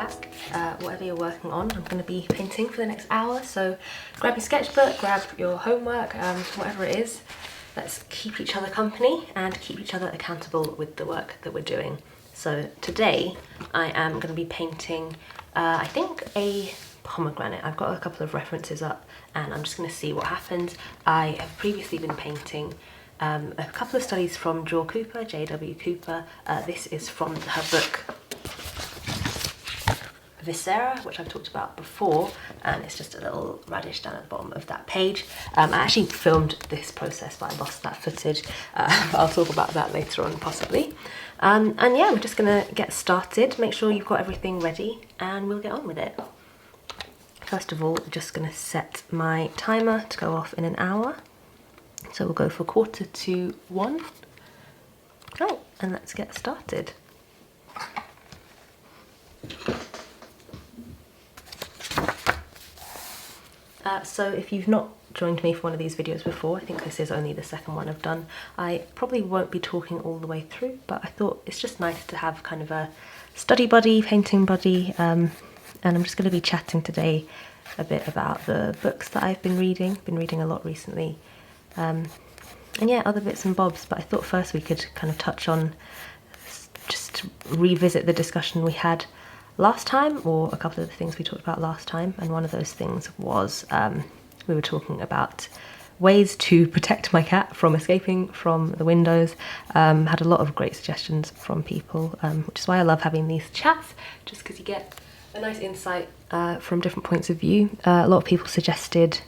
back. Whatever you're working on, I'm going to be painting for the next hour, so grab your sketchbook, grab your homework, whatever it is. Let's keep each other company and keep each other accountable with the work that we're doing. So today I am going to be painting, I think a pomegranate. I've got a couple of references up and I'm just going to see what happens. I have previously been painting a couple of studies from J.W. Cooper. This is from her book Viscera, which I've talked about before, and it's just a little radish down at the bottom of that page. I actually filmed this process, but I lost that footage. I'll talk about that later on possibly. And yeah, we're just gonna get started. Make sure you've got everything ready and we'll get on with it. First of all, I'm just gonna set my timer to go off in an hour. So we'll go for 1:45. Right, and let's get started. So if you've not joined me for one of these videos before, I think this is only the second one I've done. I probably won't be talking all the way through, but I thought it's just nice to have kind of a study buddy, painting buddy, and I'm just going to be chatting today a bit about the books that I've been reading a lot recently, and yeah, other bits and bobs. But I thought first we could kind of touch on, just revisit the discussion we had last time, or a couple of the things we talked about last time, and one of those things was we were talking about ways to protect my cat from escaping from the windows. Had a lot of great suggestions from people, which is why I love having these chats, just because you get a nice insight from different points of view. A lot of people suggested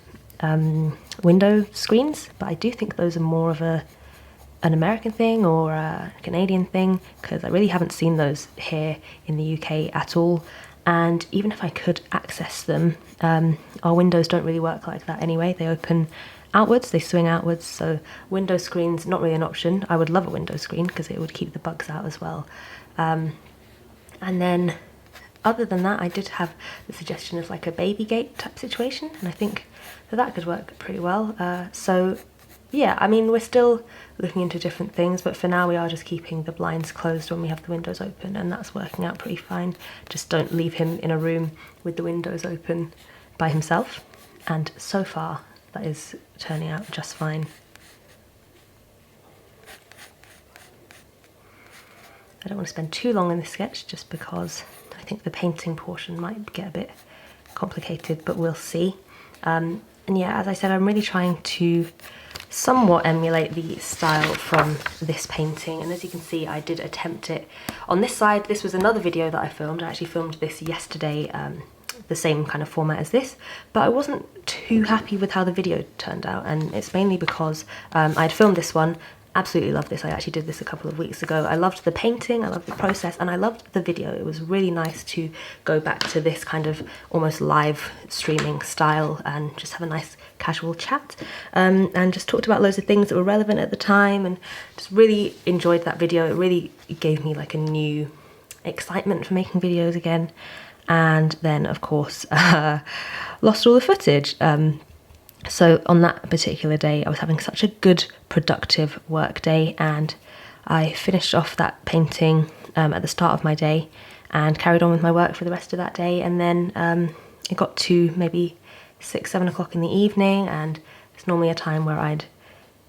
window screens, but I do think those are more of an American thing or a Canadian thing, because I really haven't seen those here in the UK at all. And even if I could access them, our windows don't really work like that anyway. They open outwards, they swing outwards, so window screens not really an option. I would love a window screen because it would keep the bugs out as well. And then other than that, I did have the suggestion of like a baby gate type situation, and I think that could work pretty well. So yeah, I mean, we're still looking into different things, but for now we are just keeping the blinds closed when we have the windows open, and that's working out pretty fine. Just don't leave him in a room with the windows open by himself, and so far that is turning out just fine. I don't want to spend too long in this sketch just because I think the painting portion might get a bit complicated, but we'll see. And yeah, as I said, I'm really trying to somewhat emulate the style from this painting, and as you can see, I did attempt it on this side. This was another video that I filmed. I actually filmed this yesterday, the same kind of format as this, but I wasn't too happy with how the video turned out, and it's mainly because I'd filmed this one. Absolutely loved this. I actually did this a couple of weeks ago. I loved the painting, I loved the process, and I loved the video. It was really nice to go back to this kind of almost live streaming style and just have a nice casual chat, and just talked about loads of things that were relevant at the time, and just really enjoyed that video. It really gave me like a new excitement for making videos again. And then of course lost all the footage. So on that particular day, I was having such a good, productive work day, and I finished off that painting at the start of my day and carried on with my work for the rest of that day. And then it got to maybe 6-7 o'clock in the evening, and it's normally a time where I'd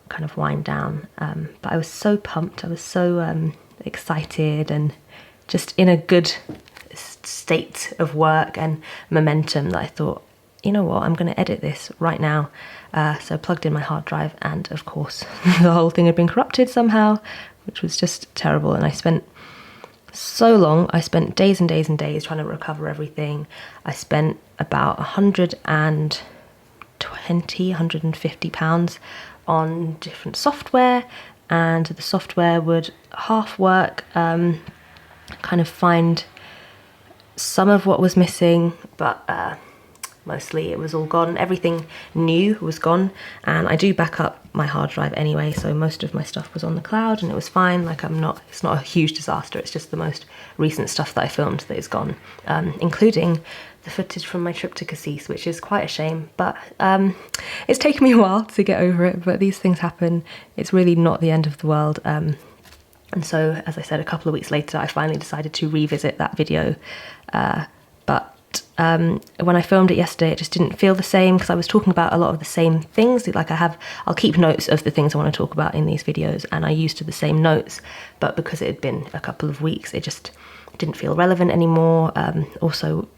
kind of wind down. But I was so pumped, I was so excited and just in a good state of work and momentum that I thought, you know what, I'm going to edit this right now. So I plugged in my hard drive, and of course the whole thing had been corrupted somehow, which was just terrible. And I spent so long, I spent days and days and days trying to recover everything. I spent about £150 on different software, and the software would half work, kind of find some of what was missing, but mostly it was all gone. Everything new was gone, and I do back up my hard drive anyway, so most of my stuff was on the cloud and it was fine. Like it's not a huge disaster, it's just the most recent stuff that I filmed that is gone, including the footage from my trip to Cassis, which is quite a shame, but it's taken me a while to get over it, but these things happen. It's really not the end of the world. And so, as I said, a couple of weeks later, I finally decided to revisit that video when I filmed it yesterday, it just didn't feel the same because I was talking about a lot of the same things. Like I'll keep notes of the things I want to talk about in these videos, and I used the same notes, but because it had been a couple of weeks, it just didn't feel relevant anymore. Also,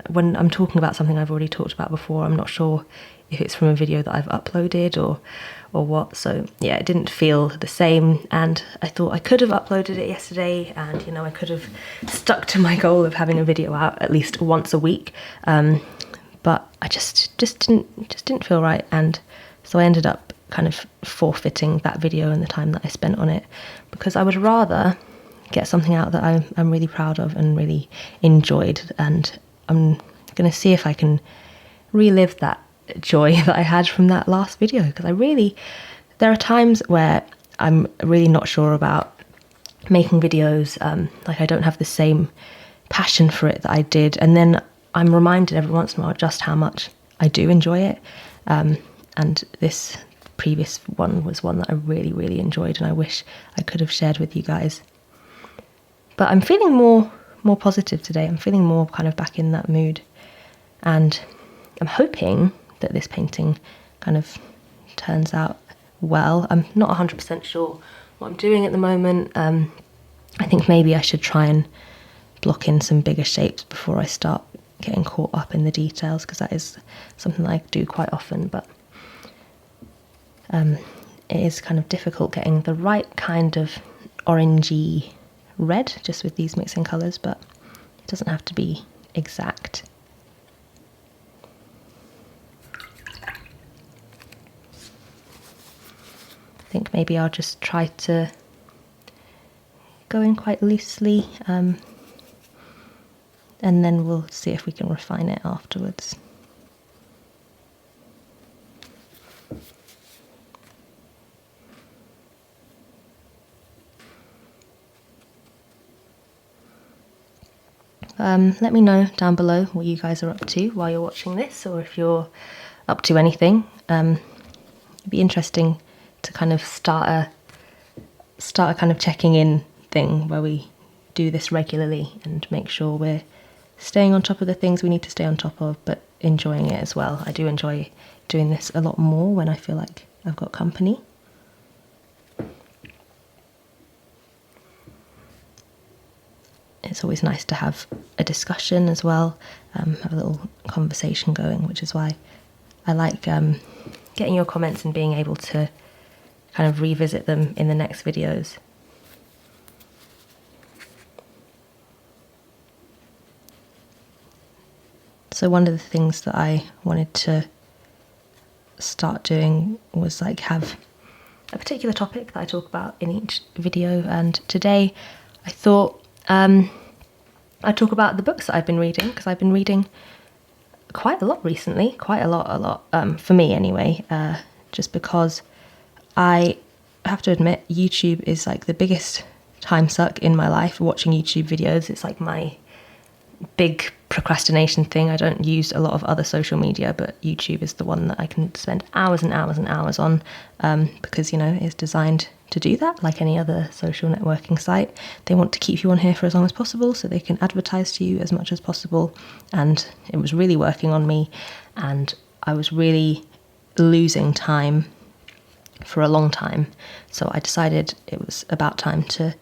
when I'm talking about something I've already talked about before, I'm not sure if it's from a video that I've uploaded or what. So yeah, it didn't feel the same, and I thought I could have uploaded it yesterday, and you know, I could have stuck to my goal of having a video out at least once a week, but I just didn't feel right, and so I ended up kind of forfeiting that video and the time that I spent on it, because I would rather get something out that I'm really proud of and really enjoyed, and I'm gonna see if I can relive that joy that I had from that last video, because there are times where I'm really not sure about making videos, like I don't have the same passion for it that I did, and then I'm reminded every once in a while just how much I do enjoy it, and this previous one was one that I really enjoyed, and I wish I could have shared with you guys. But I'm feeling more positive today. I'm feeling more kind of back in that mood, and I'm hoping that this painting kind of turns out well. I'm not 100% sure what I'm doing at the moment. I think maybe I should try and block in some bigger shapes before I start getting caught up in the details, because that is something I do quite often, but it is kind of difficult getting the right kind of orangey red just with these mixing colours, but it doesn't have to be exact. I think maybe I'll just try to go in quite loosely, and then we'll see if we can refine it afterwards. Let me know down below what you guys are up to while you're watching this, or if you're up to anything. It'd be interesting to kind of start a kind of checking in thing where we do this regularly and make sure we're staying on top of the things we need to stay on top of, but enjoying it as well. I do enjoy doing this a lot more when I feel like I've got company. It's always nice to have a discussion as well, have a little conversation going, which is why I like getting your comments and being able to kind of revisit them in the next videos. So one of the things that I wanted to start doing was like have a particular topic that I talk about in each video, and today I thought I'd talk about the books that I've been reading, because I've been reading quite a lot recently, quite a lot, for me anyway, just because I have to admit YouTube is like the biggest time suck in my life. Watching YouTube videos, it's like my big procrastination thing. I don't use a lot of other social media, but YouTube is the one that I can spend hours and hours and hours on, because, you know, it's designed to do that, like any other social networking site. They want to keep you on here for as long as possible so they can advertise to you as much as possible, and it was really working on me, and I was really losing time for a long time. So I decided it was about time to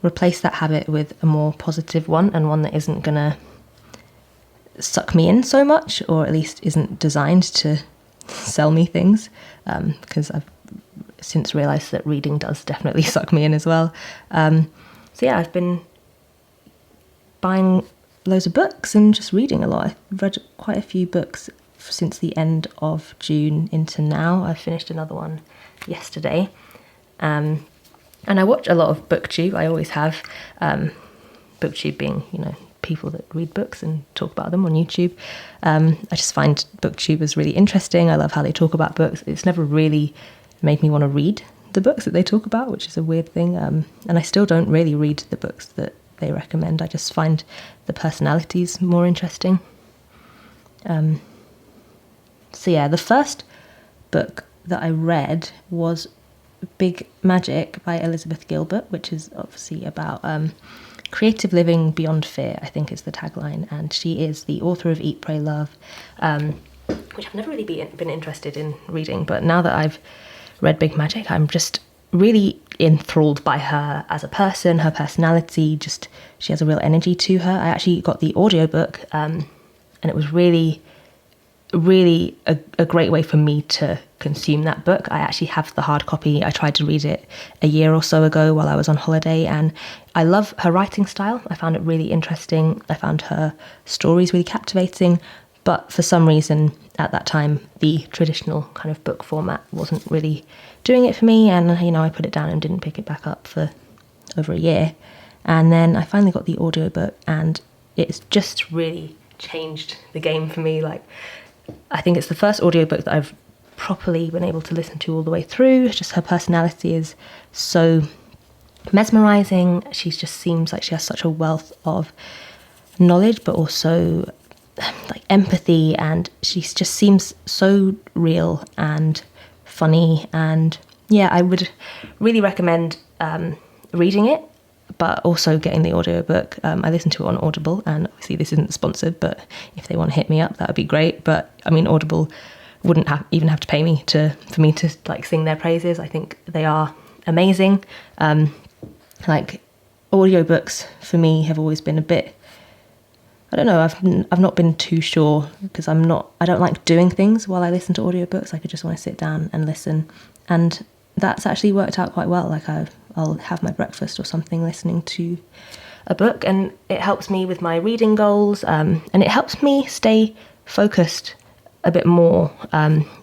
replace that habit with a more positive one, and one that isn't gonna suck me in so much, or at least isn't designed to sell me things, because I've since realised that reading does definitely suck me in as well. So yeah, I've been buying loads of books and just reading a lot. I've read quite a few books since the end of June into now. I finished another one yesterday. And I watch a lot of BookTube. I always have. BookTube being, you know, people that read books and talk about them on YouTube. I just find BookTubers really interesting. I love how they talk about books. It's never really made me want to read the books that they talk about, which is a weird thing. And I still don't really read the books that they recommend. I just find the personalities more interesting. So yeah, the first book that I read was Big Magic by Elizabeth Gilbert, which is obviously about Creative Living Beyond Fear, I think is the tagline, and she is the author of Eat, Pray, Love, which I've never really been interested in reading, but now that I've read Big Magic, I'm just really enthralled by her as a person, her personality, just she has a real energy to her. I actually got the audiobook, and it was really a great way for me to consume that book. I actually have the hard copy. I tried to read it a year or so ago while I was on holiday, and I love her writing style. I found it really interesting. I found her stories really captivating, but for some reason at that time the traditional kind of book format wasn't really doing it for me, and I put it down and didn't pick it back up for over a year. And then I finally got the audiobook, and it's just really changed the game for me. Like, I think it's the first audiobook that I've properly been able to listen to all the way through. Just her personality is so mesmerizing. She just seems like she has such a wealth of knowledge, but also like empathy, and she just seems so real and funny. And yeah, I would really recommend reading it, but also getting the audiobook. I listened to it on Audible, and obviously this isn't sponsored, but if they want to hit me up, that would be great. But I mean, Audible wouldn't even have to pay me for me to like sing their praises. I think they are amazing. Like, audiobooks for me have always been a bit, I don't know, I've not been too sure, because I don't like doing things while I listen to audiobooks. Like, I just want to sit down and listen, and that's actually worked out quite well. Like, I'll have my breakfast or something listening to a book, and it helps me with my reading goals, and it helps me stay focused a bit more,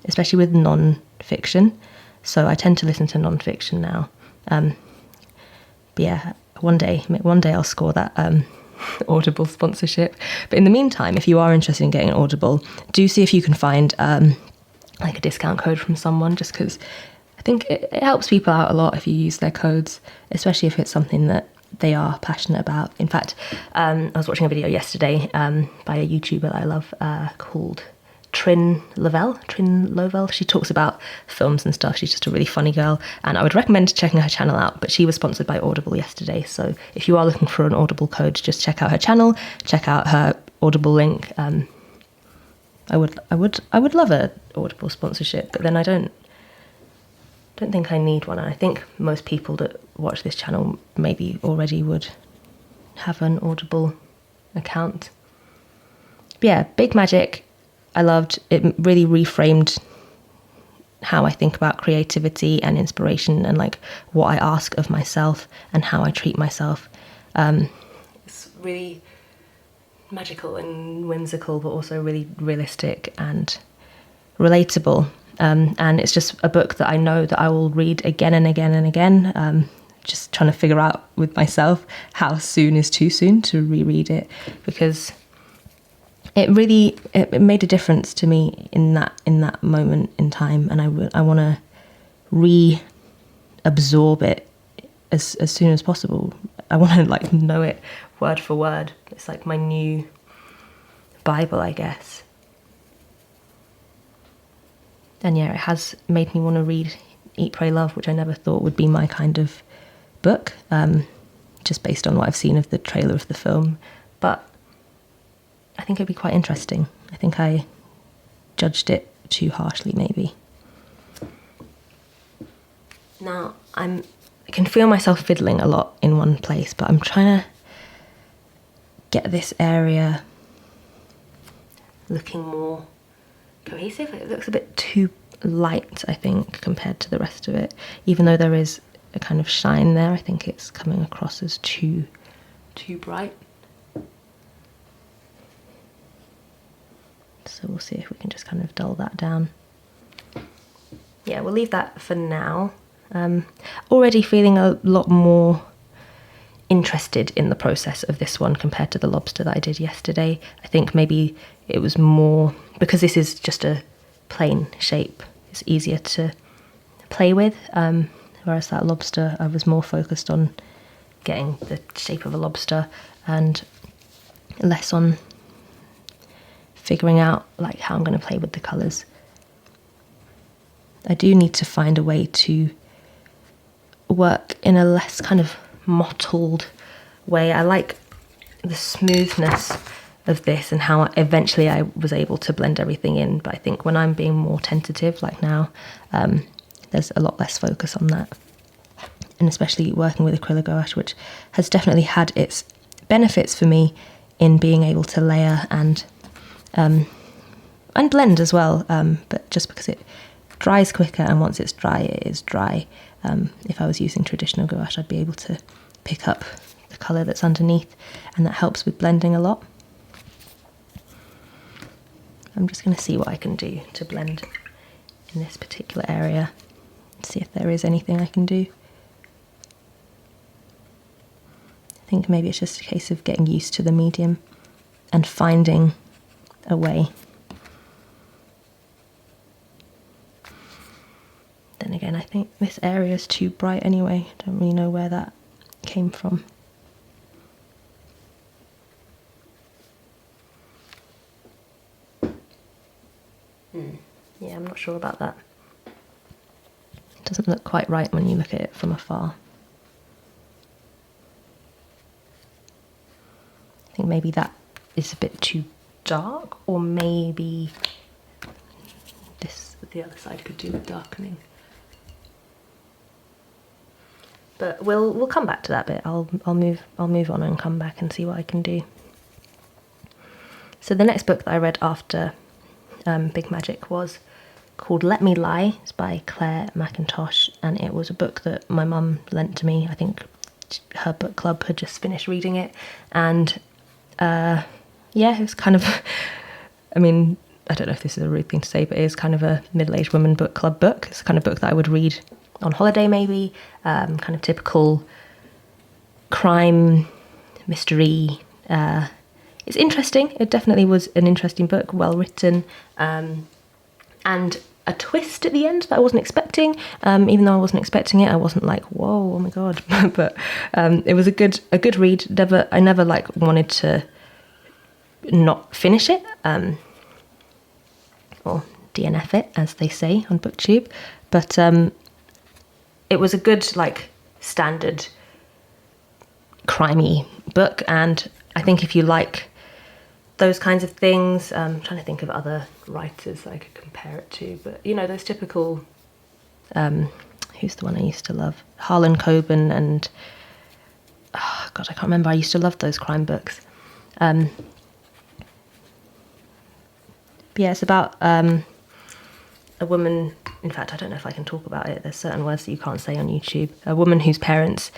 especially with non-fiction. So I tend to listen to non-fiction now. But yeah, one day I'll score that Audible sponsorship. But in the meantime, if you are interested in getting an Audible, do see if you can find like a discount code from someone, just because I think it helps people out a lot if you use their codes, especially if it's something that they are passionate about. In fact, I was watching a video yesterday by a YouTuber that I love called Trin Lovell. She talks about films and stuff. She's just a really funny girl, and I would recommend checking her channel out. But she was sponsored by Audible yesterday, so if you are looking for an Audible code, just check out her channel, check out her Audible link. I would love a Audible sponsorship, but then I don't think I need one. And I think most people that watch this channel maybe already would have an Audible account. But yeah, Big Magic, I loved. It really reframed how I think about creativity and inspiration, and like what I ask of myself and how I treat myself. It's really magical and whimsical, but also really realistic and relatable. And it's just a book that I know that I will read again and again and again. Just trying to figure out with myself how soon is too soon to reread it, because it made a difference to me in that moment in time, and I want to reabsorb it as soon as possible. I want to like know it word for word. It's like my new Bible, I guess. And yeah, it has made me want to read Eat, Pray, Love, which I never thought would be my kind of book, just based on what I've seen of the trailer of the film. But I think it'd be quite interesting. I think I judged it too harshly, maybe. Now, I can feel myself fiddling a lot in one place, but I'm trying to get this area looking more cohesive. It looks a bit too light, I think, compared to the rest of it. Even though there is a kind of shine there, I think it's coming across as too bright. So we'll see if we can just kind of dull that down. Yeah, we'll leave that for now. Already feeling a lot more interested in the process of this one compared to the lobster that I did yesterday. I think maybe it was more, because this is just a plain shape, it's easier to play with, whereas that lobster, I was more focused on getting the shape of a lobster and less on figuring out like how I'm going to play with the colours. I do need to find a way to work in a less kind of mottled way. I like the smoothness of this and how eventually I was able to blend everything in. But I think when I'm being more tentative, like now, there's a lot less focus on that. And especially working with acrylic gouache, which has definitely had its benefits for me in being able to layer and blend as well. But just because it dries quicker, and once it's dry, it is dry. If I was using traditional gouache, I'd be able to pick up the colour that's underneath, and that helps with blending a lot. I'm just going to see what I can do to blend in this particular area, see if there is anything I can do. I think maybe it's just a case of getting used to the medium and finding a way. Then again, I think this area is too bright anyway. I don't really know where that came from. Yeah, I'm not sure about that. It doesn't look quite right when you look at it from afar. I think maybe that is a bit too dark, or maybe the other side could do with darkening. But we'll come back to that bit. I'll move on and come back and see what I can do. So the next book that I read after Big Magic was called Let Me Lie. It's by Claire Mackintosh, and it was a book that my mum lent to me. I think her book club had just finished reading it, and yeah, it was kind of, I mean, I don't know if this is a rude thing to say, but it is kind of a middle-aged woman book club book. It's the kind of book that I would read on holiday maybe, kind of typical crime, mystery. It's interesting. It definitely was an interesting book, well written, and a twist at the end that I wasn't expecting. Even though I wasn't expecting it, I wasn't like, whoa, oh my god. But it was a good read. I never like wanted to not finish it, or DNF it, as they say on BookTube. But it was a good, like, standard crimey book, and I think if you like those kinds of things, I'm trying to think of other writers that I could compare it to, but you know, those typical, who's the one I used to love? Harlan Coben and, oh god, I can't remember. I used to love those crime books. But yeah, it's about a woman, in fact, I don't know if I can talk about it. There's certain words that you can't say on YouTube. A woman whose parents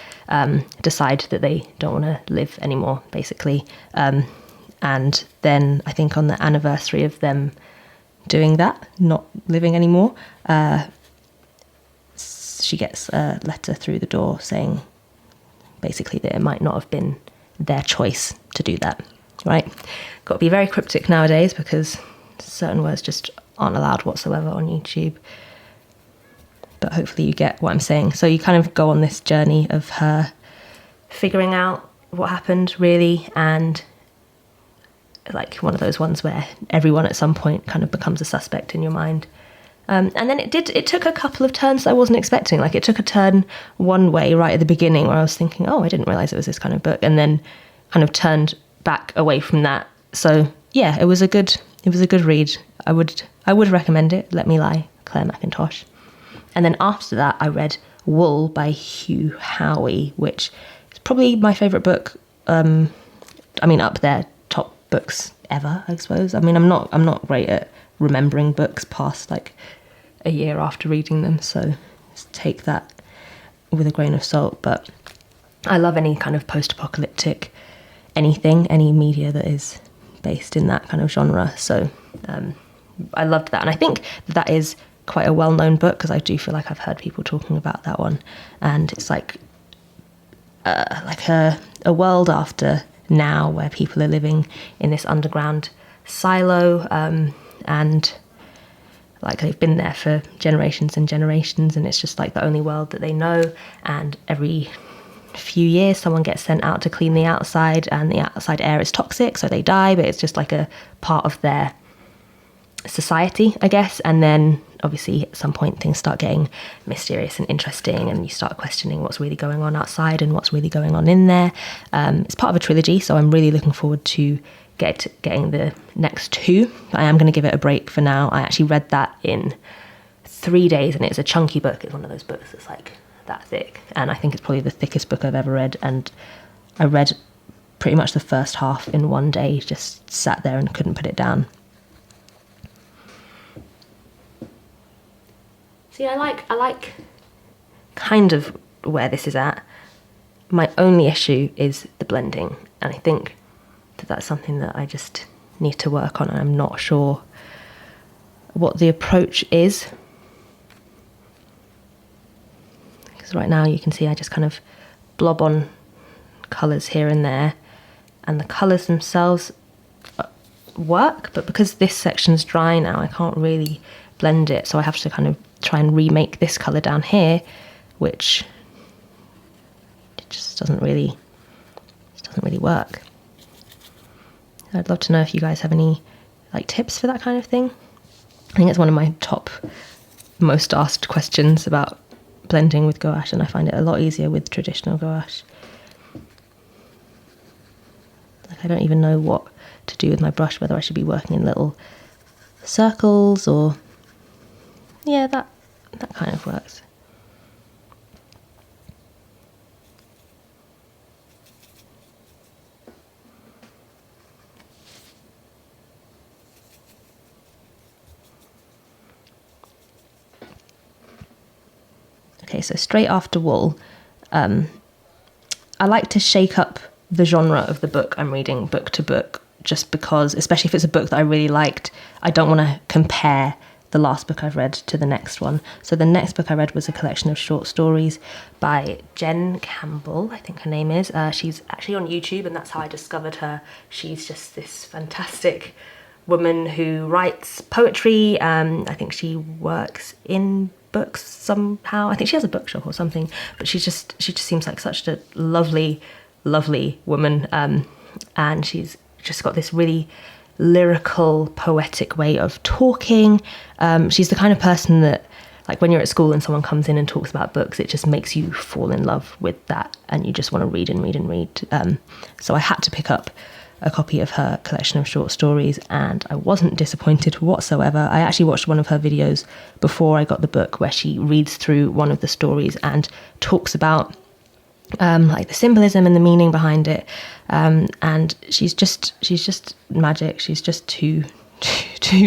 decide that they don't want to live anymore, basically. And then I think on the anniversary of them doing that, not living anymore, she gets a letter through the door saying basically that it might not have been their choice to do that, right? Got to be very cryptic nowadays because certain words just aren't allowed whatsoever on YouTube. But hopefully you get what I'm saying. So you kind of go on this journey of her figuring out what happened, really, and like one of those ones where everyone at some point kind of becomes a suspect in your mind. And then it took a couple of turns that I wasn't expecting. Like, it took a turn one way right at the beginning where I was thinking, oh, I didn't realise it was this kind of book, and then kind of turned back away from that. So yeah, it was a good read. I would recommend it. Let Me Lie, Claire Mackintosh. And then after that, I read Wool by Hugh Howey, which is probably my favourite book. I mean, up there, top books ever, I suppose. I mean, I'm not great at remembering books past like a year after reading them, so just take that with a grain of salt. But I love any kind of post-apocalyptic anything, any media that is based in that kind of genre. So I loved that, and I think that is quite a well-known book because I do feel like I've heard people talking about that one, and it's like a world after now where people are living in this underground silo, and like they've been there for generations and generations, and it's just like the only world that they know, and every few years someone gets sent out to clean the outside, and the outside air is toxic, so they die, but it's just like a part of their society, I guess. And then obviously at some point things start getting mysterious and interesting, and you start questioning what's really going on outside and what's really going on in there. It's part of a trilogy, so I'm really looking forward to getting the next 2. I am going to give it a break for now. I actually read that in 3 days, and it's a chunky book. It's one of those books that's like that thick, and I think it's probably the thickest book I've ever read. And I read pretty much the first half in 1 day, just sat there and couldn't put it down. See, I like kind of where this is at. My only issue is the blending, and I think that's something that I just need to work on, and I'm not sure what the approach is. Because right now you can see I just kind of blob on colours here and there, and the colours themselves work, but because this section's dry now, I can't really blend it, so I have to kind of try and remake this colour down here, which it just doesn't really work. I'd love to know if you guys have any like tips for that kind of thing. I think it's one of my top most asked questions about blending with gouache, and I find it a lot easier with traditional gouache. Like, I don't even know what to do with my brush, whether I should be working in little circles or... Yeah, that kind of works. Okay, so straight after wool, I like to shake up the genre of the book I'm reading, book to book, just because, especially if it's a book that I really liked, I don't want to compare the last book I've read to the next one. So the next book I read was a collection of short stories by Jen Campbell, I think her name is. She's actually on YouTube, and that's how I discovered her. She's just this fantastic woman who writes poetry. I think she works in books somehow. I think she has a bookshop or something, but she just seems like such a lovely woman, and she's just got this really lyrical, poetic way of talking. She's the kind of person that, like, when you're at school and someone comes in and talks about books, it just makes you fall in love with that, and you just want to read and read and read. So I had to pick up a copy of her collection of short stories, and I wasn't disappointed whatsoever. I actually watched one of her videos before I got the book, where she reads through one of the stories and talks about like the symbolism and the meaning behind it, and she's just magic. She's just too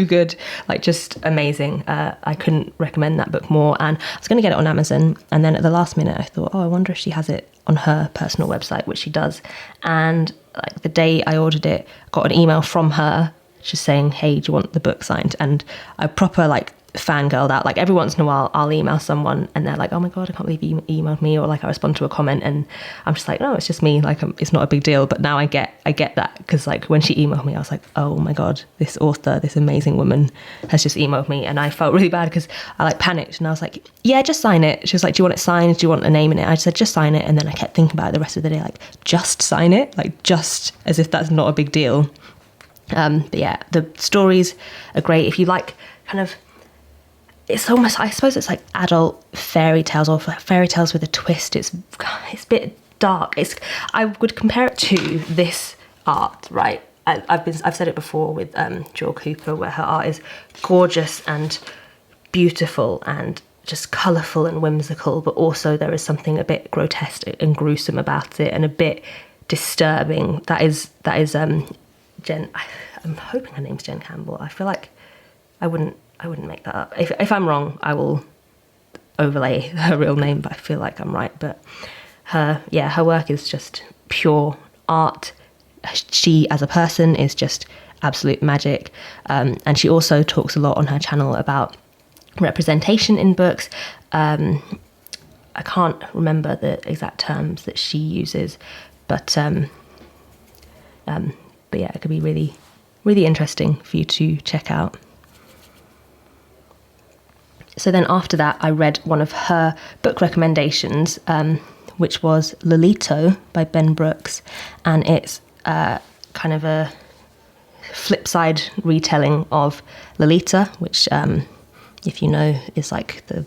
good, like, just amazing. I couldn't recommend that book more, and I was going to get it on Amazon, and then at the last minute I thought, I wonder if she has it on her personal website, which she does. And like the day I ordered it, I got an email from her just saying, hey, do you want the book signed? And I proper like fangirled out. Like, every once in a while I'll email someone and they're like, oh my god, I can't believe you emailed me, or like I respond to a comment and I'm just like, no, it's just me, like, it's not a big deal. But now I get that, because like when she emailed me, I was like, oh my god, this author, this amazing woman has just emailed me. And I felt really bad because I like panicked, and I was like, yeah, just sign it. She was like, do you want it signed, do you want a name in it? I just said, just sign it. And then I kept thinking about it the rest of the day, like, just sign it, like, just as if that's not a big deal. But yeah, the stories are great. If you like kind of, it's almost, I suppose it's like adult fairy tales, or fairy tales with a twist. It's a bit dark. I would compare it to this art, right? I've said it before with Joel Cooper, where her art is gorgeous and beautiful and just colourful and whimsical, but also there is something a bit grotesque and gruesome about it, and a bit disturbing. That is Jen. I'm hoping her name's Jen Campbell. I feel like I wouldn't make that up. If I'm wrong, I will overlay her real name, but I feel like I'm right. But her work is just pure art. She, as a person, is just absolute magic. And she also talks a lot on her channel about representation in books. I can't remember the exact terms that she uses, but yeah, it could be really, really interesting for you to check out. So then after that, I read one of her book recommendations, which was Lolito by Ben Brooks. And it's kind of a flip side retelling of Lolito, which, if you know, is like the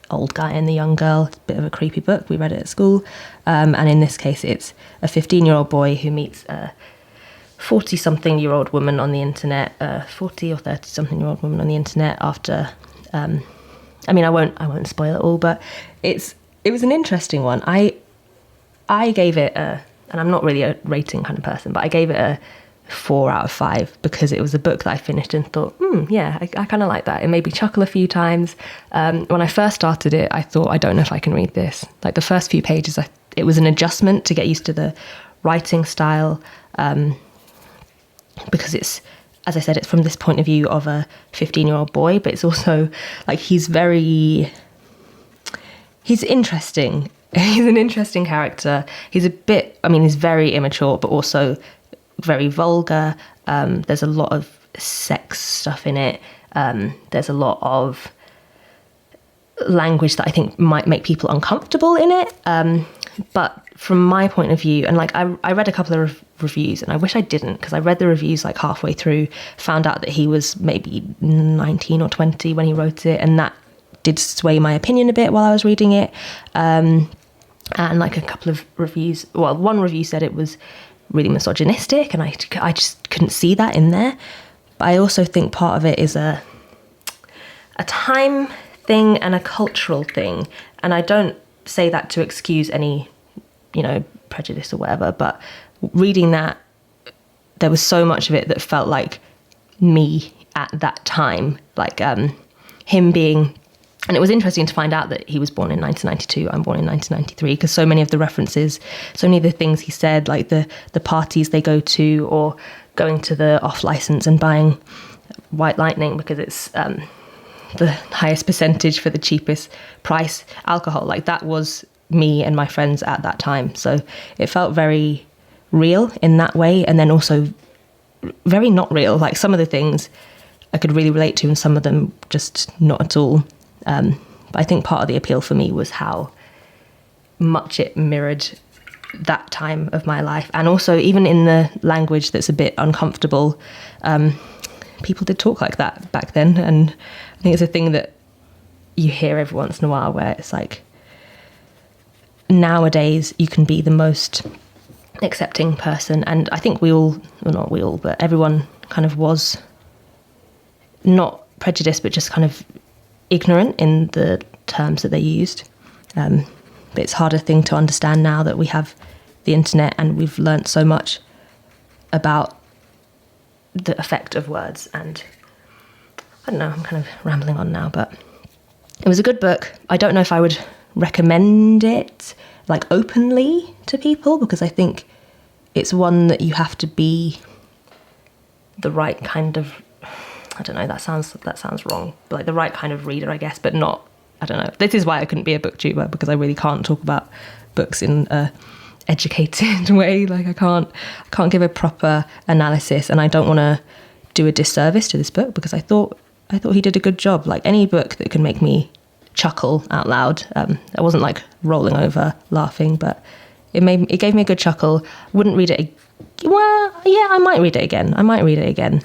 old guy and the young girl. It's a bit of a creepy book. We read it at school. And in this case, it's a 15-year-old boy who meets a 40-something-year-old woman on the internet, 40 or 30-something-year-old woman on the internet after... I mean, I won't spoil it all, but it was an interesting one. I gave it and I'm not really a rating kind of person, but I gave it a 4 out of 5 because it was a book that I finished and thought, yeah, I kind of like that. It made me chuckle a few times. When I first started it, I thought, I don't know if I can read this. Like the first few pages, it was an adjustment to get used to the writing style, because it's, as I said, it's from this point of view of a 15-year-old boy, but it's also like he's interesting. He's an interesting character. He's he's very immature, but also very vulgar. There's a lot of sex stuff in it. There's a lot of language that I think might make people uncomfortable in it. But from my point of view, and like I read a couple of reviews, and I wish I didn't, because I read the reviews like halfway through, found out that he was maybe 19 or 20 when he wrote it, and that did sway my opinion a bit while I was reading it. And like a couple of reviews, well, one review said it was really misogynistic, and I just couldn't see that in there. But I also think part of it is a time thing and a cultural thing, and I don't say that to excuse any, prejudice or whatever, but reading that, there was so much of it that felt like me at that time, like him being... And it was interesting to find out that he was born in 1992, I'm born in 1993, because so many of the references, so many of the things he said, like the parties they go to, or going to the off-license and buying White Lightning because it's the highest percentage for the cheapest price alcohol, like that was me and my friends at that time. So it felt very real in that way, and then also very not real. Like some of the things I could really relate to, and some of them just not at all. But I think part of the appeal for me was how much it mirrored that time of my life. And also, even in the language that's a bit uncomfortable, people did talk like that back then. And I think it's a thing that you hear every once in a while, where it's like, nowadays you can be the most accepting person. And I think not we all, but everyone kind of was not prejudiced, but just kind of ignorant in the terms that they used. But it's a harder thing to understand now that we have the internet and we've learnt so much about the effect of words. And I don't know, I'm kind of rambling on now, but it was a good book. I don't know if I would recommend it like openly to people, because I think it's one that you have to be the right kind of, I don't know, that sounds wrong, but like the right kind of reader, I guess, but not, I don't know. This is why I couldn't be a booktuber, because I really can't talk about books in a educated way. Like I can't give a proper analysis, and I don't want to do a disservice to this book, because I thought he did a good job. Like any book that can make me chuckle out loud, I wasn't like rolling over laughing, but it gave me a good chuckle. Wouldn't read it. Well, yeah, I might read it again.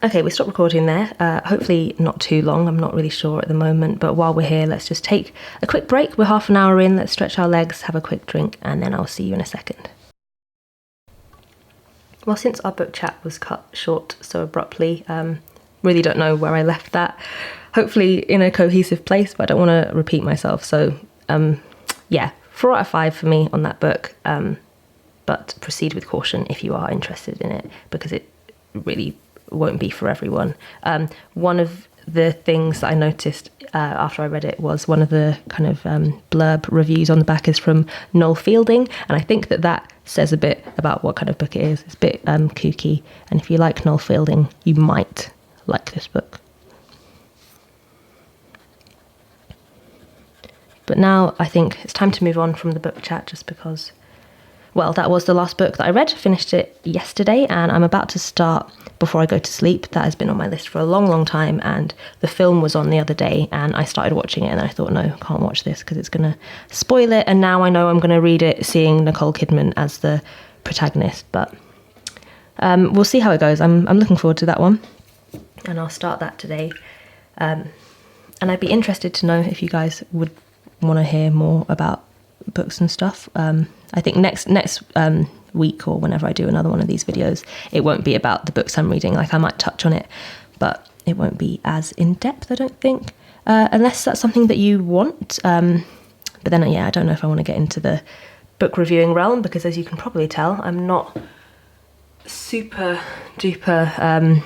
Okay, we stopped recording there. Hopefully not too long. I'm not really sure at the moment. But while we're here, let's just take a quick break. We're half an hour in. Let's stretch our legs, have a quick drink, and then I'll see you in a second. Well, since our book chat was cut short so abruptly, really don't know where I left that. Hopefully in a cohesive place, but I don't want to repeat myself. So, yeah, 4 out of 5 for me on that book. But proceed with caution if you are interested in it, because it really won't be for everyone. One of the things that I noticed after I read it was one of the kind of blurb reviews on the back is from Noel Fielding, and I think that says a bit about what kind of book it is. It's a bit kooky, and if you like Noel Fielding, you might like this book. But now I think it's time to move on from the book chat, just because, well, that was the last book that I read. Finished it yesterday, and I'm about to start Before I Go to Sleep. That has been on my list for a long, long time, and the film was on the other day, and I started watching it, and I thought, no, can't watch this because it's going to spoil it, and now I know I'm going to read it seeing Nicole Kidman as the protagonist. But we'll see how it goes. I'm looking forward to that one, and I'll start that today. And I'd be interested to know if you guys would want to hear more about books and stuff. I think next week, or whenever I do another one of these videos, it won't be about the books I'm reading. Like, I might touch on it, but it won't be as in-depth, I don't think, unless that's something that you want. But then, yeah, I don't know if I want to get into the book reviewing realm, because as you can probably tell, I'm not super duper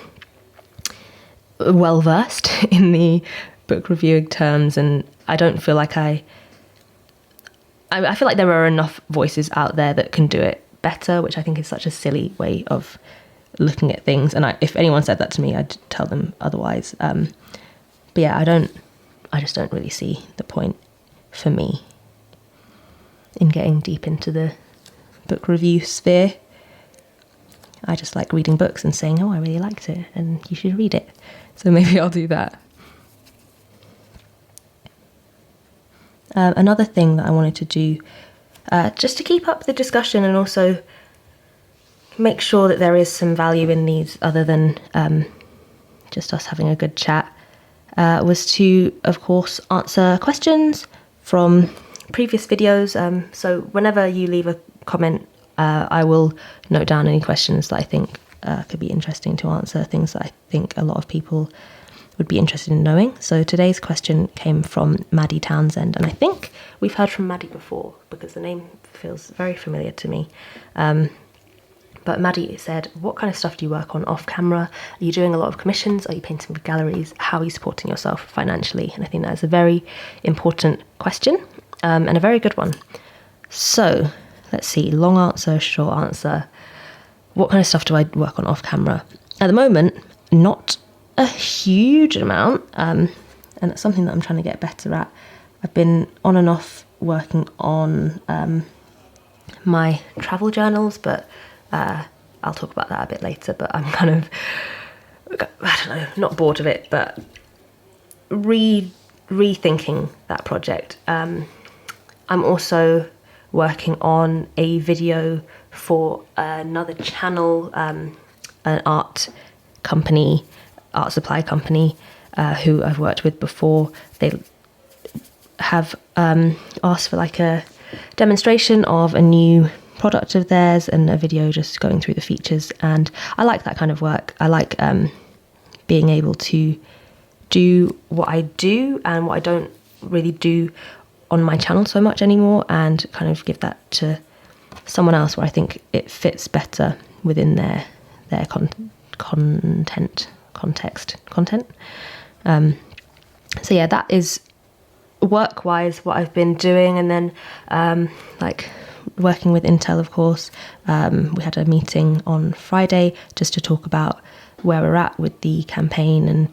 well versed in the book reviewing terms, and I don't feel like I feel like there are enough voices out there that can do it better, which I think is such a silly way of looking at things. And if anyone said that to me, I'd tell them otherwise. But yeah, I just don't really see the point for me in getting deep into the book review sphere. I just like reading books and saying, oh, I really liked it and you should read it. So maybe I'll do that. Another thing that I wanted to do, just to keep up the discussion and also make sure that there is some value in these other than just us having a good chat, was to, of course, answer questions from previous videos. So whenever you leave a comment, I will note down any questions that I think could be interesting to answer, things that I think a lot of people would be interested in knowing. So today's question came from Maddie Townsend, and I think we've heard from Maddie before because the name feels very familiar to me. But Maddie said, what kind of stuff do you work on off camera? Are you doing a lot of commissions? Are you painting with galleries? How are you supporting yourself financially? And I think that is a very important question, and a very good one. So let's see, long answer, short answer. What kind of stuff do I work on off camera? At the moment, not a huge amount, and it's something that I'm trying to get better at. I've been on and off working on my travel journals, but I'll talk about that a bit later. But I'm kind of, I don't know, not bored of it, but rethinking that project. I'm also working on a video for another channel, an art supply company, who I've worked with before. They have asked for like a demonstration of a new product of theirs and a video just going through the features, and I like that kind of work. I like being able to do what I do and what I don't really do on my channel so much anymore, and kind of give that to someone else where I think it fits better within their content. So yeah, that is work-wise what I've been doing. And then like working with Intel, of course, we had a meeting on Friday just to talk about where we're at with the campaign and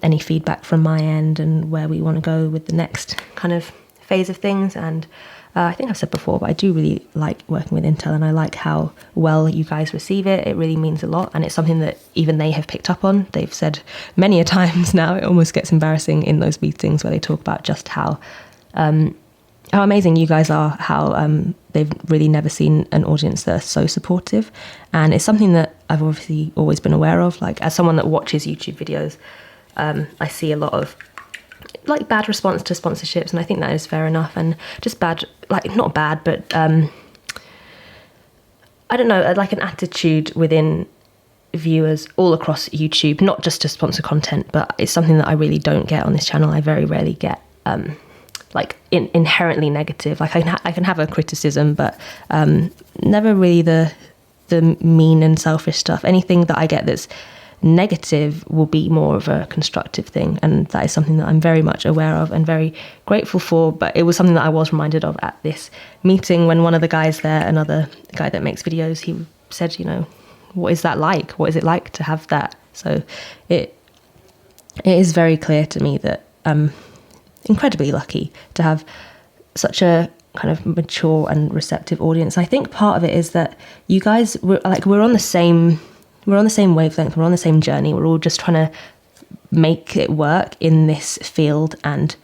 any feedback from my end and where we want to go with the next kind of phase of things. And I think I've said before, but I do really like working with Intel, and I like how well you guys receive it. It really means a lot, and it's something that even they have picked up on. They've said many a times now, it almost gets embarrassing in those meetings where they talk about just how amazing you guys are, how they've really never seen an audience that are so supportive. And it's something that I've obviously always been aware of. Like, as someone that watches YouTube videos, I see a lot of like bad response to sponsorships, and I think that is fair enough, and just bad, like not bad, but I don't know, like an attitude within viewers all across YouTube, not just to sponsor content, but it's something that I really don't get on this channel. I very rarely get like inherently negative. Like I can have a criticism, but never really the mean and selfish stuff. Anything that I get that's negative will be more of a constructive thing, and that is something that I'm very much aware of and very grateful for. But it was something that I was reminded of at this meeting when one of the guys there, another guy that makes videos, he said, you know, what is that like? What is it like to have that? So it is very clear to me that I'm incredibly lucky to have such a kind of mature and receptive audience. I think part of it is that you guys we're on the same wavelength, we're on the same journey. We're all just trying to make it work in this field and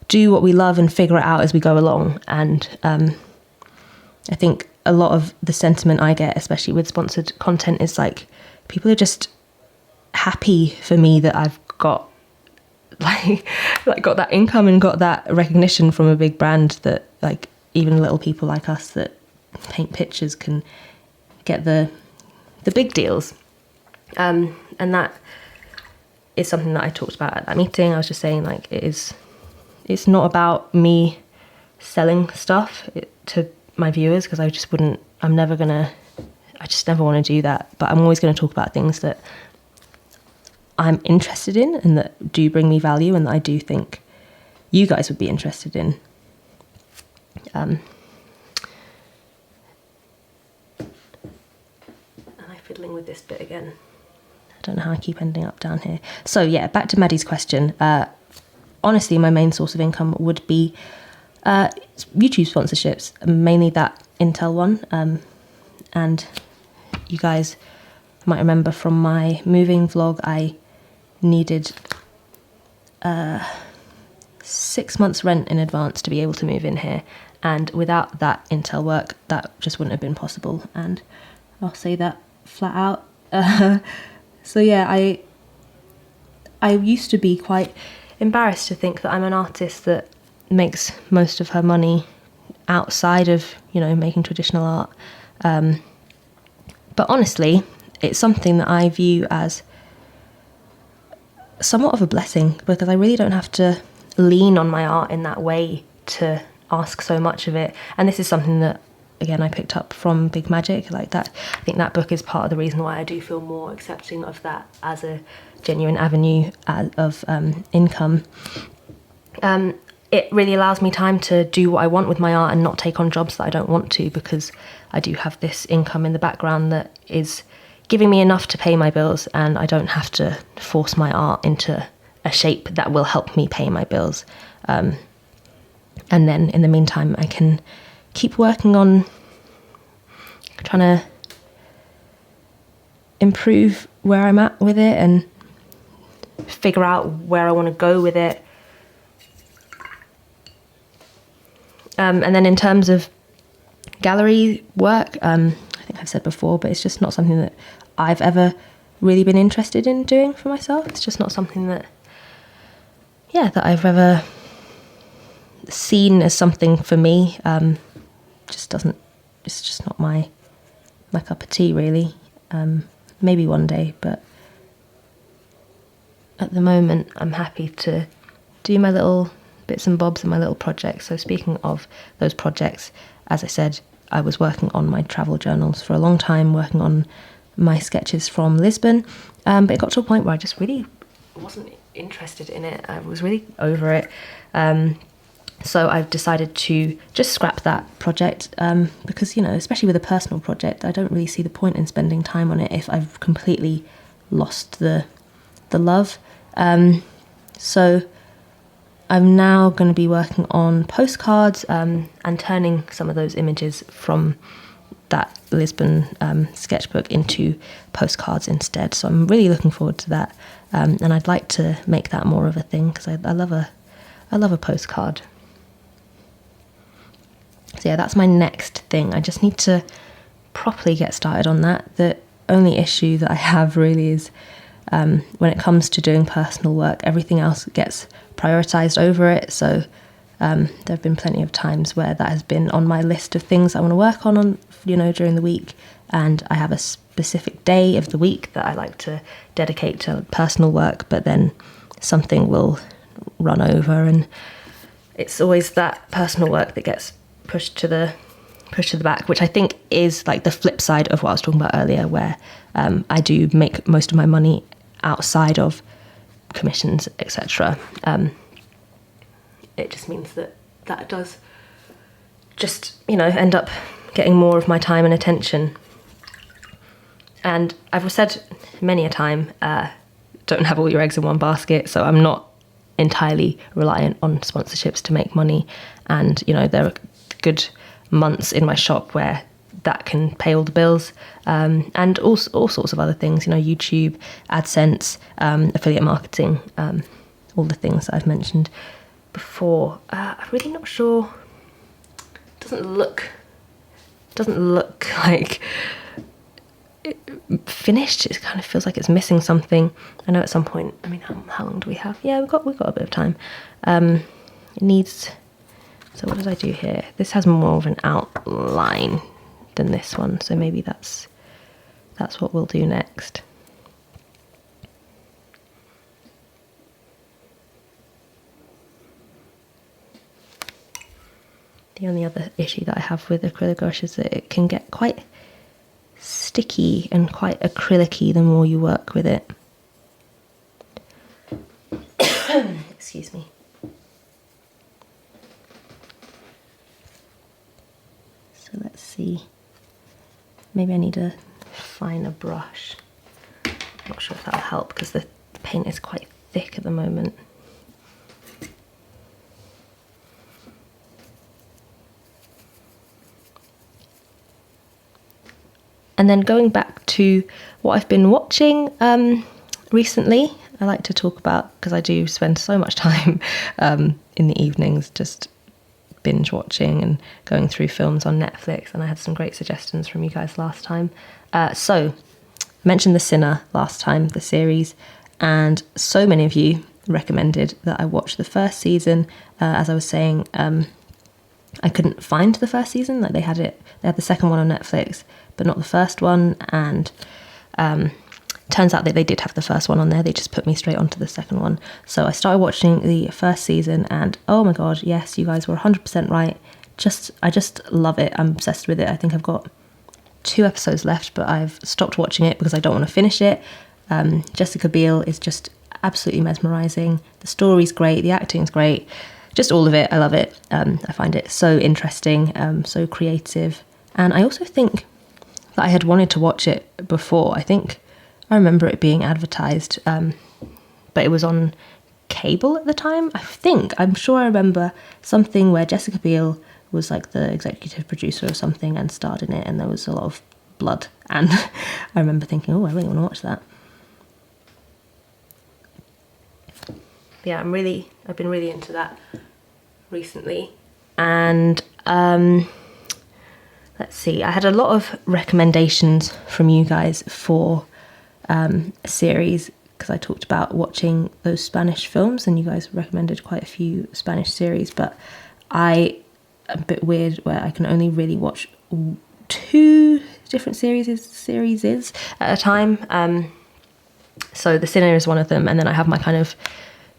do what we love and figure it out as we go along. And I think a lot of the sentiment I get, especially with sponsored content, is like people are just happy for me that I've got like got that income and got that recognition from a big brand, that like even little people like us that paint pictures can get the big deals. And that is something that I talked about at that meeting. I was just saying, like, it's not about me selling stuff to my viewers, because I just never want to do that. But I'm always going to talk about things that I'm interested in and that do bring me value, and that I do think you guys would be interested in. Am I fiddling with this bit again? I don't know how I keep ending up down here. So yeah, back to Maddie's question. Honestly, my main source of income would be YouTube sponsorships, mainly that Intel one. And you guys might remember from my moving vlog, I needed 6 months rent in advance to be able to move in here. And without that Intel work, that just wouldn't have been possible. And I'll say that flat out. So yeah, I used to be quite embarrassed to think that I'm an artist that makes most of her money outside of, making traditional art. But honestly, it's something that I view as somewhat of a blessing, because I really don't have to lean on my art in that way to ask so much of it. And this is something that, again, I picked up from Big Magic, like that. I think that book is part of the reason why I do feel more accepting of that as a genuine avenue of income. It really allows me time to do what I want with my art and not take on jobs that I don't want to, because I do have this income in the background that is giving me enough to pay my bills, and I don't have to force my art into a shape that will help me pay my bills. And then in the meantime, I can keep working on trying to improve where I'm at with it and figure out where I want to go with it. And then in terms of gallery work, I think I've said before, but it's just not something that I've ever really been interested in doing for myself. It's just not something that I've ever seen as something for me. It's just not my cup of tea, really. Maybe one day, but at the moment I'm happy to do my little bits and bobs and my little projects. So speaking of those projects, as I said, I was working on my travel journals for a long time, working on my sketches from Lisbon, but it got to a point where I just really wasn't interested in it. I was really over it. So I've decided to just scrap that project, because, especially with a personal project, I don't really see the point in spending time on it if I've completely lost the love. So I'm now going to be working on postcards, and turning some of those images from that Lisbon sketchbook into postcards instead. So I'm really looking forward to that, and I'd like to make that more of a thing, because I love a postcard. So yeah, that's my next thing. I just need to properly get started on that. The only issue that I have really is when it comes to doing personal work, everything else gets prioritised over it. So there have been plenty of times where that has been on my list of things I want to work on during the week, and I have a specific day of the week that I like to dedicate to personal work, but then something will run over, and it's always that personal work that gets pushed to the back, which I think is like the flip side of what I was talking about earlier, where I do make most of my money outside of commissions, etc. It just means that does just end up getting more of my time and attention. And I've said many a time, don't have all your eggs in one basket. So I'm not entirely reliant on sponsorships to make money, and there are good months in my shop where that can pay all the bills, and all sorts of other things, YouTube, AdSense, affiliate marketing, all the things that I've mentioned before. I'm really not sure. It doesn't look doesn't look like finished. It kind of feels like it's missing something. I know at some point, I mean, how long do we have? Yeah, we've got a bit of time. It needs, so what did I do here? This has more of an outline than this one, so maybe that's what we'll do next. The only other issue that I have with acrylic gouache is that it can get quite sticky and quite acrylic-y the more you work with it. Excuse me. So let's see. Maybe I need a finer brush. I'm not sure if that'll help because the paint is quite thick at the moment. And then going back to what I've been watching recently, I like to talk about, because I do spend so much time in the evenings just binge watching and going through films on Netflix, and I had some great suggestions from you guys last time. So I mentioned The Sinner last time, the series, and so many of you recommended that I watch the first season. As I was saying, I couldn't find the first season. Like they had the second one on Netflix, but not the first one, and turns out that they did have the first one on there. They just put me straight onto the second one. So I started watching the first season, and oh my god, yes, you guys were 100% right. I just love it. I'm obsessed with it. I think I've got 2 episodes left, but I've stopped watching it because I don't want to finish it. Jessica Biel is just absolutely mesmerising. The story's great, the acting's great, just all of it. I love it. I find it so interesting, so creative. And I also think that I had wanted to watch it before. I remember it being advertised, but it was on cable at the time. I'm sure I remember something where Jessica Biel was like the executive producer or something and starred in it, and there was a lot of blood. And I remember thinking, oh, I really want to watch that. Yeah, I've been really into that recently. And let's see, I had a lot of recommendations from you guys for a series, because I talked about watching those Spanish films and you guys recommended quite a few Spanish series, but I'm a bit weird where I can only really watch 2 different series at a time. So The Sinner is one of them, and then I have my kind of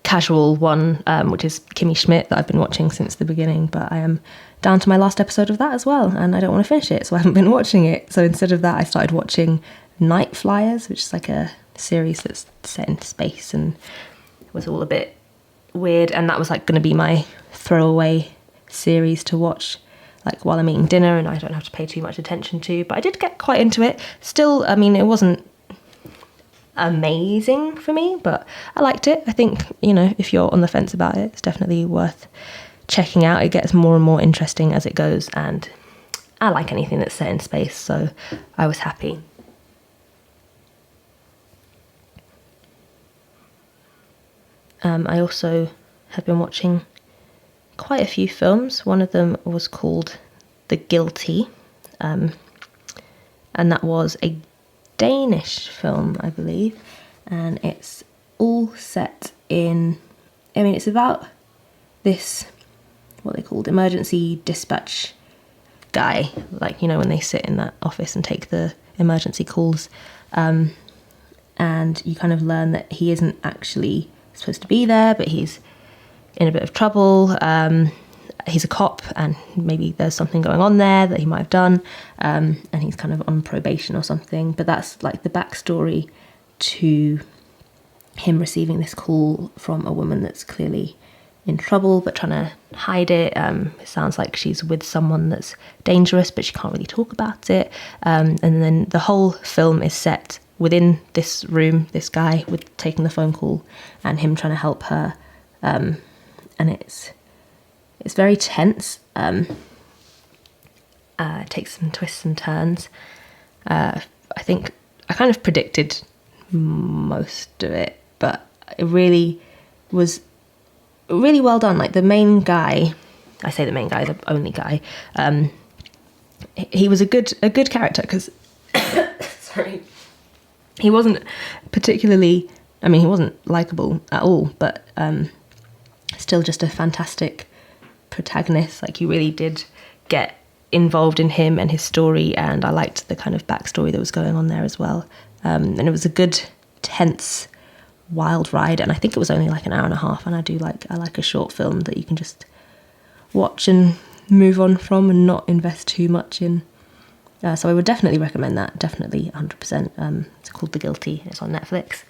casual one, which is Kimmy Schmidt, that I've been watching since the beginning, but I am down to my last episode of that as well, and I don't want to finish it, so I haven't been watching it. So instead of that, I started watching Nightflyers, which is like a series that's set in space and was all a bit weird, and that was like going to be my throwaway series to watch like while I'm eating dinner and I don't have to pay too much attention to. But I did get quite into it. Still, I mean, it wasn't amazing for me, but I liked it. I think, if you're on the fence about it, it's definitely worth checking out. It gets more and more interesting as it goes, and I like anything that's set in space, so I was happy. I also have been watching quite a few films. One of them was called The Guilty, and that was a Danish film, I believe, and it's all set in, it's about this, what they called emergency dispatch guy, like, when they sit in that office and take the emergency calls, and you kind of learn that he isn't actually supposed to be there, but he's in a bit of trouble. He's a cop, and maybe there's something going on there that he might have done, and he's kind of on probation or something. But that's like the backstory to him receiving this call from a woman that's clearly in trouble but trying to hide it. It sounds like she's with someone that's dangerous, but she can't really talk about it. And then the whole film is set within this room, this guy with taking the phone call and him trying to help her. And it's very tense. It takes some twists and turns. I think I kind of predicted most of it, but it really was really well done. Like the main guy, I say the main guy, the only guy, he was a good character because sorry, he wasn't particularly, I mean, he wasn't likable at all, but still just a fantastic protagonist. Like, you really did get involved in him and his story, and I liked the kind of backstory that was going on there as well. And it was a good, tense, wild ride, and I think it was only like an hour and a half, and I like a short film that you can just watch and move on from and not invest too much in. So I would definitely recommend that, definitely 100%. It's called The Guilty, it's on Netflix.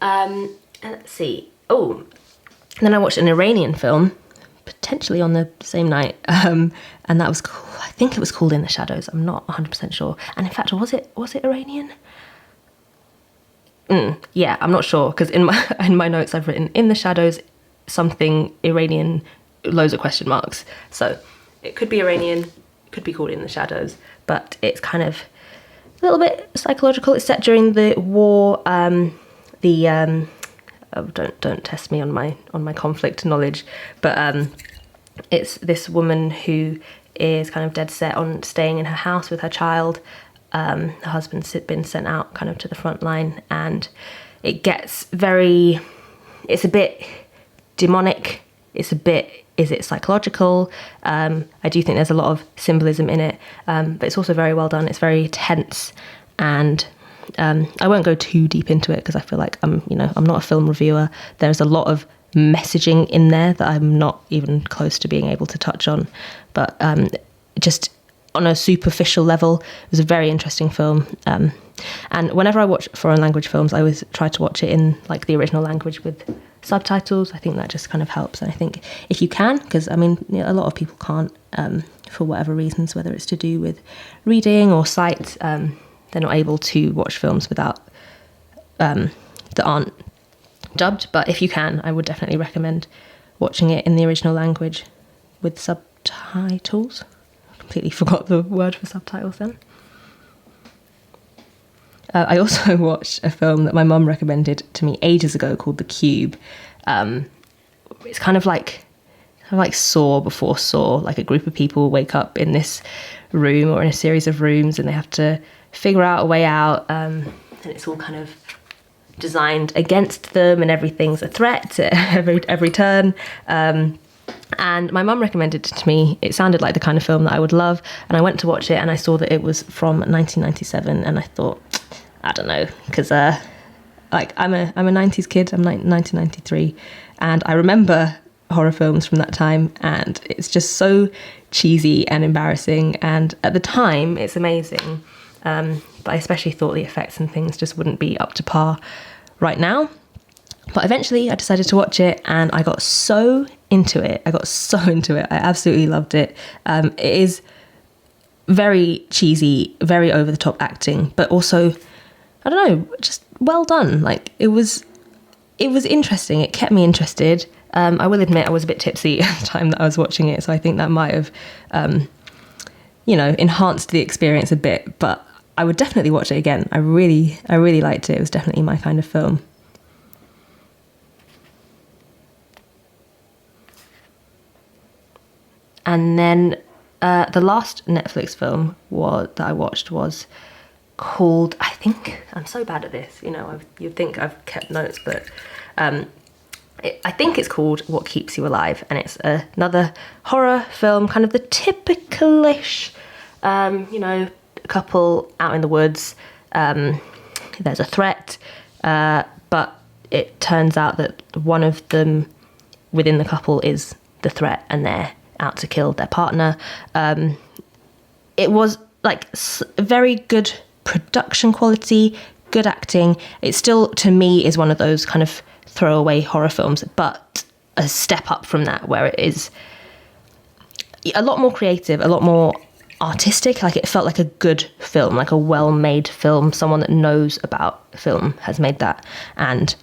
And let's see, and then I watched an Iranian film, potentially on the same night, and that was cool. I think it was called In the Shadows, I'm not 100% sure. And in fact, was it Iranian? Yeah, I'm not sure, because in my notes I've written In the Shadows, something Iranian, loads of question marks. So it could be Iranian, it could be called In the Shadows, but it's kind of a little bit psychological. It's set during the war. Don't test me on my conflict knowledge, but it's this woman who is kind of dead set on staying in her house with her child. Her husband's been sent out kind of to the front line, and it gets it's a bit demonic, it's a bit, is it psychological? I do think there's a lot of symbolism in it, but it's also very well done. It's very tense, and I won't go too deep into it because I feel like I'm not a film reviewer. There's a lot of messaging in there that I'm not even close to being able to touch on, but just on a superficial level, it was a very interesting film. And whenever I watch foreign language films, I always try to watch it in like the original language with subtitles. I think that just kind of helps. And I think if you can, because I mean, a lot of people can't, for whatever reasons, whether it's to do with reading or sight, they're not able to watch films without that aren't dubbed. But if you can, I would definitely recommend watching it in the original language with subtitles. Completely forgot the word for subtitles then. I also watched a film that my mum recommended to me ages ago called The Cube. It's kind of like Saw before Saw. Like, a group of people wake up in this room or in a series of rooms, and they have to figure out a way out. And it's all kind of designed against them, and everything's a threat at every turn. And my mum recommended it to me. It sounded like the kind of film that I would love, and I went to watch it, and I saw that it was from 1997, and I thought, I don't know, because like I'm a 90s kid. I'm 1993, and I remember horror films from that time, and it's just so cheesy and embarrassing, and at the time it's amazing, but I especially thought the effects and things just wouldn't be up to par right now. But eventually I decided to watch it, and I got so into it. I absolutely loved it. It is very cheesy, very over the top acting, but also, I don't know, just well done. Like, it was interesting. It kept me interested. I will admit I was a bit tipsy at the time that I was watching it, so I think that might have, enhanced the experience a bit. But I would definitely watch it again. I really liked it. It was definitely my kind of film. And then the last Netflix film that I watched was called, I think, I'm so bad at this, you'd think I've kept notes, but I think it's called What Keeps You Alive, and it's another horror film, kind of the typical-ish, a couple out in the woods, there's a threat, but it turns out that one of them within the couple is the threat, and they're out to kill their partner. It was like very good production quality, good acting. It still, to me, is one of those kind of throwaway horror films, but a step up from that, where it is a lot more creative, a lot more artistic. Like, it felt like a good film, like a well-made film. Someone that knows about film has made that. And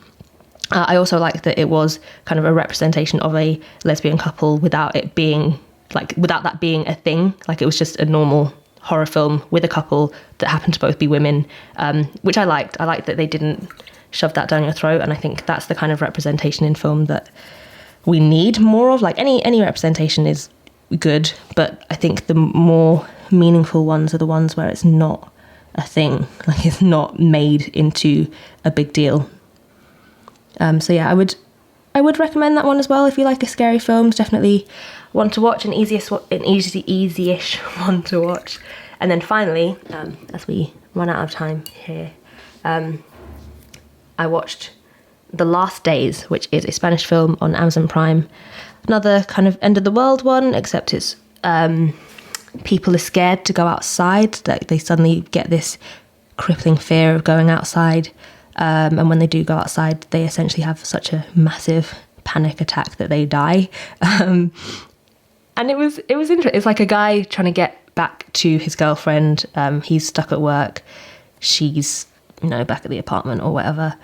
I also like that it was kind of a representation of a lesbian couple without that being a thing. Like, it was just a normal horror film with a couple that happened to both be women, which I liked. I liked that they didn't shove that down your throat, and I think that's the kind of representation in film that we need more of. Like, any representation is good, but I think the more meaningful ones are the ones where it's not a thing, like it's not made into a big deal. So yeah, I would recommend that one as well if you like a scary film. It's definitely one to watch, an easy-ish one to watch. And then finally, as we run out of time here, I watched The Last Days, which is a Spanish film on Amazon Prime. Another kind of end of the world one, except it's people are scared to go outside. Like they suddenly get this crippling fear of going outside. And when they do go outside, they essentially have such a massive panic attack that they die. And it was interesting. It's like a guy trying to get back to his girlfriend. He's stuck at work. She's, back at the apartment or whatever.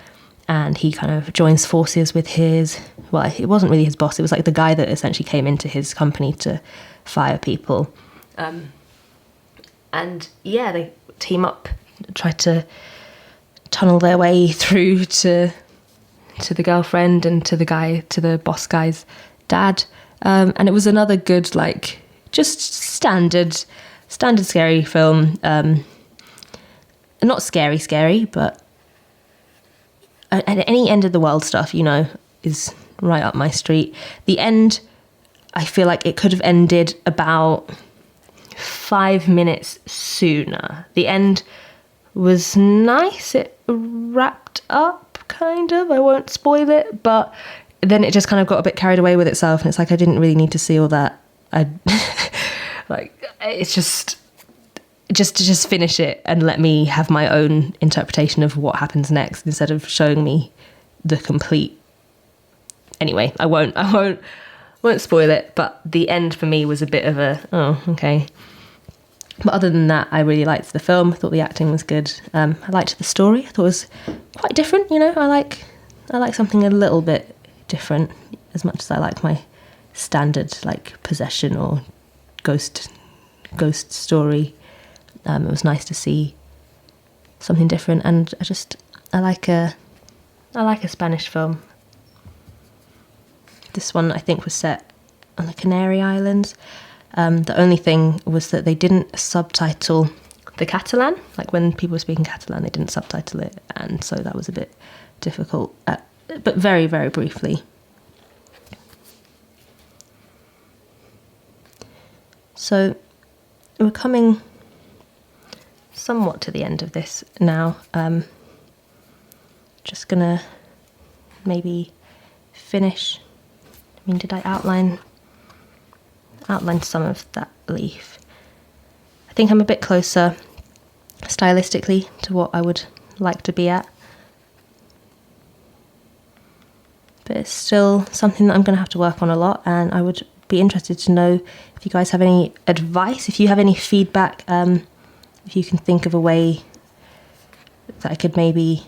And he kind of joins forces with it wasn't really his boss. It was like the guy that essentially came into his company to fire people. And yeah, they team up, try to tunnel their way through to the girlfriend and to the boss guy's dad. And it was another good, like, just standard scary film. Not scary, but any end of the world stuff, is right up my street. The end, I feel like it could have ended about 5 minutes sooner. The end was nice. It wrapped up, kind of. I won't spoil it, but then it just kind of got a bit carried away with itself, and it's like I didn't really need to see all that. It's just finish it and let me have my own interpretation of what happens next instead of showing me the complete. Anyway, I won't spoil it, but the end for me was a bit of a, oh, okay. But other than that, I really liked the film. I thought the acting was good. I liked the story. I thought it was quite different, I like something a little bit different, as much as I like my standard, like, possession or ghost story. It was nice to see something different, and I like a Spanish film. This one I think was set on the Canary Islands. The only thing was that they didn't subtitle the Catalan. Like when people were speaking Catalan, they didn't subtitle it, and so that was a bit difficult, but very, very briefly. So we're coming somewhat to the end of this now. Just gonna maybe finish. Did I outline some of that leaf? I think I'm a bit closer stylistically to what I would like to be at, but it's still something that I'm going to have to work on a lot, and I would be interested to know if you guys have any advice, if you have any feedback, if you can think of a way that I could maybe,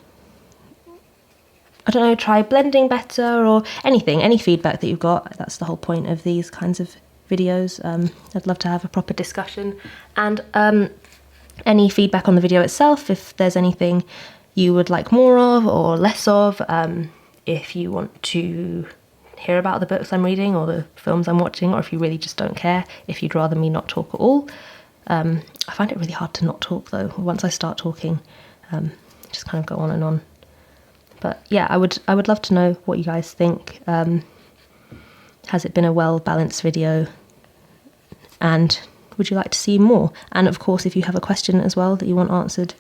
I don't know, try blending better or anything, any feedback that you've got. That's the whole point of these kinds of videos. I'd love to have a proper discussion, and any feedback on the video itself, if there's anything you would like more of or less of, if you want to hear about the books I'm reading or the films I'm watching, or if you really just don't care, if you'd rather me not talk at all. I find it really hard to not talk though. Once I start talking, just kind of go on and on. But yeah, I would love to know what you guys think. Has it been a well-balanced video? And would you like to see more? And of course, if you have a question as well that you want answered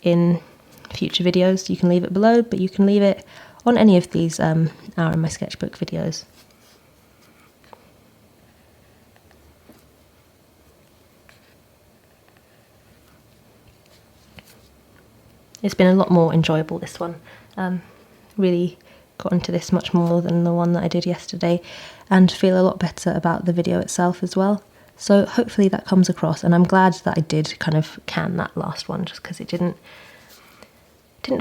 in future videos, you can leave it below, but you can leave it on any of these Hour in My Sketchbook videos. It's been a lot more enjoyable, this one. Really got into this much more than the one that I did yesterday, and feel a lot better about the video itself as well. So hopefully that comes across, and I'm glad that I did kind of can that last one, just because it didn't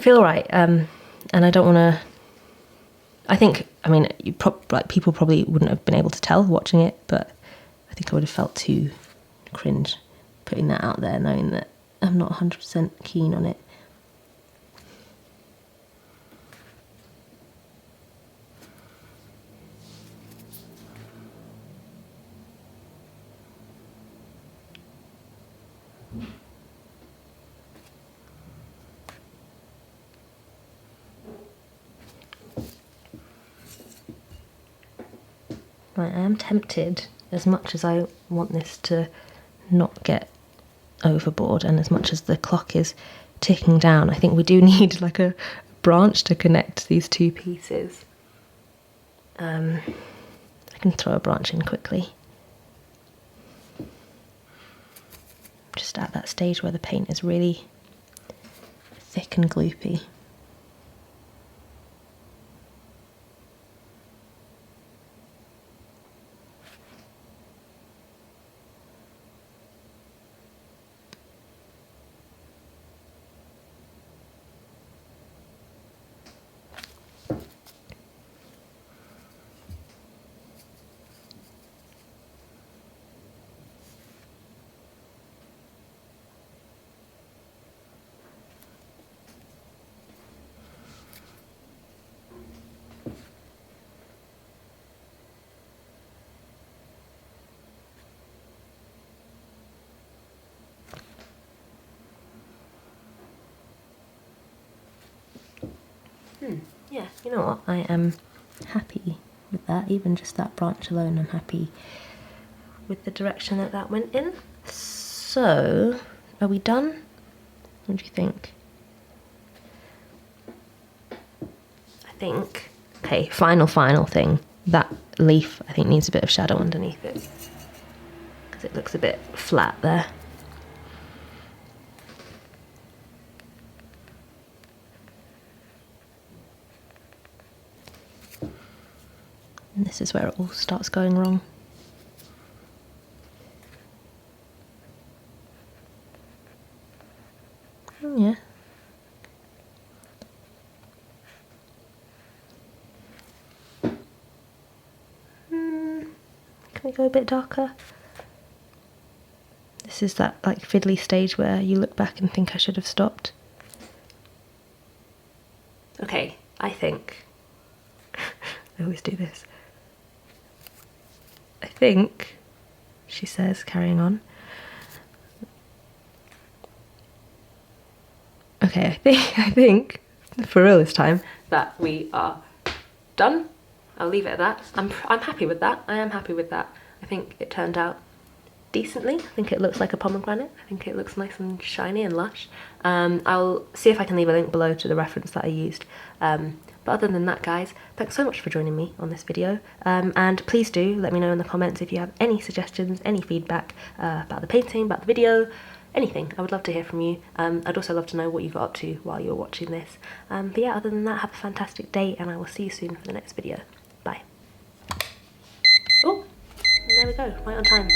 feel right. And I don't want to. I think, people probably wouldn't have been able to tell watching it, but I think I would have felt too cringe putting that out there, knowing that I'm not 100% keen on it. I am tempted, as much as I want this to not get overboard and as much as the clock is ticking down, I think we do need like a branch to connect these two pieces. I can throw a branch in quickly. Just at that stage where the paint is really thick and gloopy. Yeah, you know what, I am happy with that. Even just that branch alone, I'm happy with the direction that that went in. So, are we done? What do you think? I think, okay, final thing. That leaf, I think, needs a bit of shadow underneath it, because it looks a bit flat there. And this is where it all starts going wrong. Oh, yeah. Can we go a bit darker? This is that like fiddly stage where you look back and think I should have stopped. Okay, I think I always do this. I think, she says, carrying on. Okay, I think, for real this time, that we are done. I'll leave it at that. I'm happy with that. I am happy with that. I think it turned out decently. I think it looks like a pomegranate. I think it looks nice and shiny and lush. I'll see if I can leave a link below to the reference that I used. But other than that, guys, thanks so much for joining me on this video. And please do let me know in the comments if you have any suggestions, any feedback about the painting, about the video, anything. I would love to hear from you. I'd also love to know what you got up to while you were watching this. But yeah, other than that, have a fantastic day, and I will see you soon for the next video. Bye. Oh, there we go, right on time.